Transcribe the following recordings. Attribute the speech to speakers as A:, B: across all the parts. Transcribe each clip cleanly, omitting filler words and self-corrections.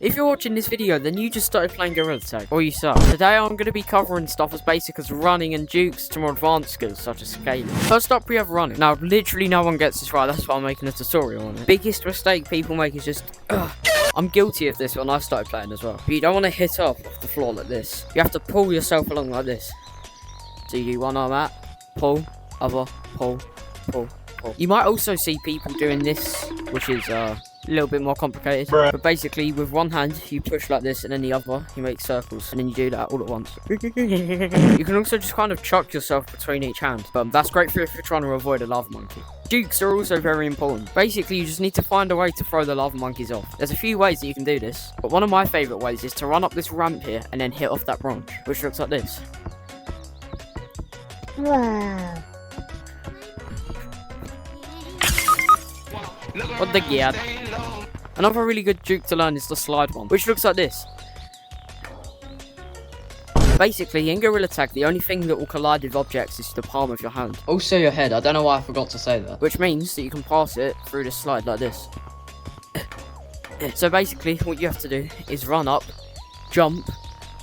A: If you're watching this video, then you just started playing Gorilla Tag, or you suck. Today I'm going to be covering stuff as basic as running and jukes to more advanced skills such as scaling. First up we have running. Now literally no one gets this right, that's why I'm making a tutorial on it. Biggest mistake people make is just I'm guilty of this when I started playing as well. But you don't want to hit up off the floor like this. You have to pull yourself along like this. So you do one arm out, pull, other, pull, pull, pull. You might also see people doing this, which is a little bit more complicated. But basically, with one hand, you push like this, and then the other, you make circles. And then you do that all at once. You can also just kind of chuck yourself between each hand. But that's great for if you're trying to avoid a lava monkey. Jukes are also very important. Basically, you just need to find a way to throw the lava monkeys off. There's a few ways that you can do this. But one of my favourite ways is to run up this ramp here, and then hit off that branch, which looks like this.
B: Wow.
A: What the gear? Another really good juke to learn is the slide one, which looks like this. Basically, in Gorilla Tag, the only thing that will collide with objects is the palm of your hand. Also your head, I don't know why I forgot to say that. Which means that you can pass it through the slide like this. So basically, what you have to do is run up, jump,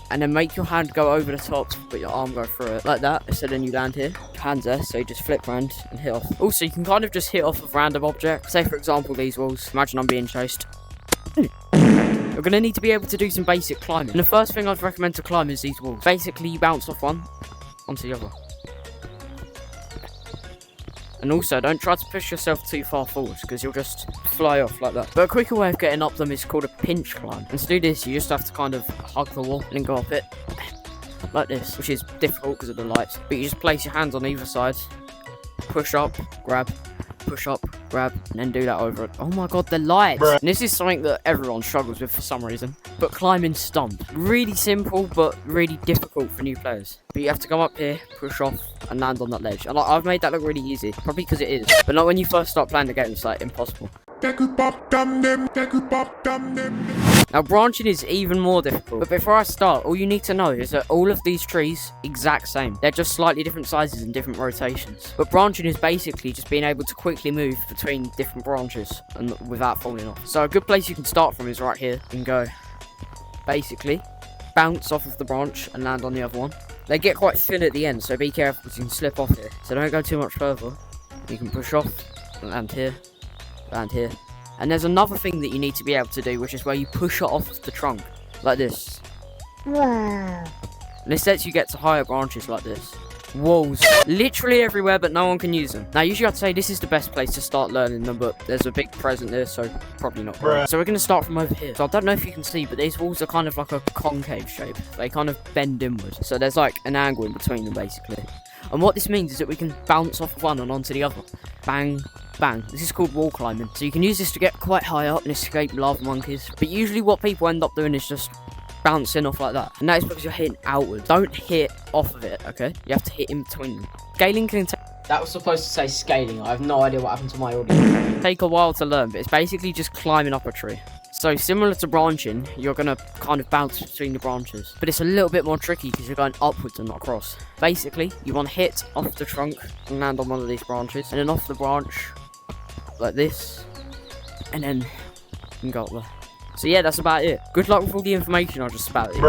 A: and then make your hand go over the top, but your arm go through it, like that. So then you land here, your hand's there, so you just flip round and hit off. Also, you can kind of just hit off of random objects. Say, for example, these walls. Imagine I'm being chased. You're going to need to be able to do some basic climbing. And the first thing I'd recommend to climb is these walls. Basically, you bounce off one onto the other. And also, don't try to push yourself too far forward, because you'll just fly off like that. But a quicker way of getting up them is called a pinch climb. And to do this, you just have to kind of hug the wall and then go up it. Like this, which is difficult because of the lights. But you just place your hands on either side, push up, grab, push up, grab, and then do that over it. Oh my god, the lights! And this is something that everyone struggles with for some reason. But climbing stump. Really simple, but really difficult for new players. But you have to come up here, push off, and land on that ledge. And I've made that look really easy. Probably because it is. But not when you first start playing the game, it's like impossible. Now branching is even more difficult, but before I start, all you need to know is that all of these trees, exact same. They're just slightly different sizes and different rotations. But branching is basically just being able to quickly move between different branches and without falling off. So a good place you can start from is right here. You can go, basically, bounce off of the branch and land on the other one. They get quite thin at the end, so be careful because you can slip off here. So don't go too much further. You can push off and land here. Land here. And there's another thing that you need to be able to do, which is where you push it off of the trunk, like this.
B: Wow.
A: And this lets you get to higher branches like this. Walls. Literally everywhere, but no one can use them. Now, usually I'd say this is the best place to start learning them, but there's a big present there, so probably not. So we're going to start from over here. So I don't know if you can see, but these walls are kind of like a concave shape. They kind of bend inward. So there's like an angle in between them, basically. And what this means is that we can bounce off of one and onto the other. Bang, bang. This is called wall climbing. So you can use this to get quite high up and escape lava monkeys. But usually what people end up doing is just bouncing off like that. And that is because you're hitting outward. Don't hit off of it, okay? You have to hit in between them. Scaling can
C: That was supposed to say scaling. I have no idea what happened to my audio.
A: take a while to learn, but it's basically just climbing up a tree. So similar to branching, you're going to kind of bounce between the branches. But it's a little bit more tricky because you're going upwards and not across. Basically, you want to hit off the trunk and land on one of these branches. And then off the branch, like this. And then you can go up there. So yeah, that's about it. Good luck with all the information I just spouted.